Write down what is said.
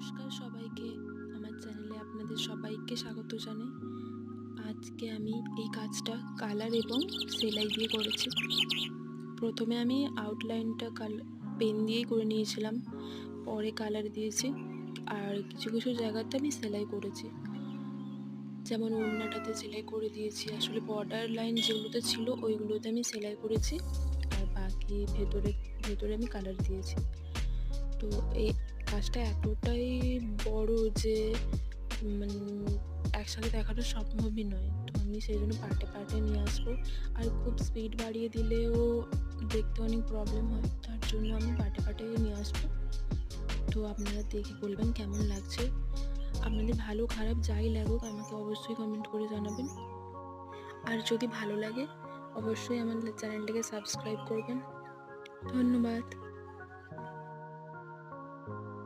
নমস্কার সবাইকে, আমার চ্যানেলে আপনাদের সবাইকে স্বাগত জানাই। আজকে আমি এই কাজটা কালার এবং সেলাই দিয়ে করেছি। প্রথমে আমি আউটলাইনটা পেন দিয়েই করে নিয়েছিলাম, পরে কালার দিয়েছি। আর কিছু কিছু জায়গাতে আমি সেলাই করেছি, যেমন ওড়নাটাতে সেলাই করে দিয়েছি। আসলে বর্ডার লাইন যেগুলোতে ছিল ওইগুলোতে আমি সেলাই করেছি, আর বাকি ভেতরে ভেতরে আমি কালার দিয়েছি। তো এই কাজটা এতটাই বড় যে মানে একসাথে দেখাটা সম্ভবই নয়। তো আমি সেই জন্য পার্টে পার্টে নিয়ে আসবো। আর খুব স্পিড বাড়িয়ে দিলেও দেখতে অনেক প্রবলেম হয়, তার জন্য আমি পার্টে পার্টে নিয়ে আসবো। তো আপনারা দেখে বলবেন কেমন লাগছে। আপনাদের ভালো খারাপ যাই লাগুক আমাকে অবশ্যই কমেন্ট করে জানাবেন। আর যদি ভালো লাগে অবশ্যই আমাদের চ্যানেলটাকে সাবস্ক্রাইব করবেন। ধন্যবাদ।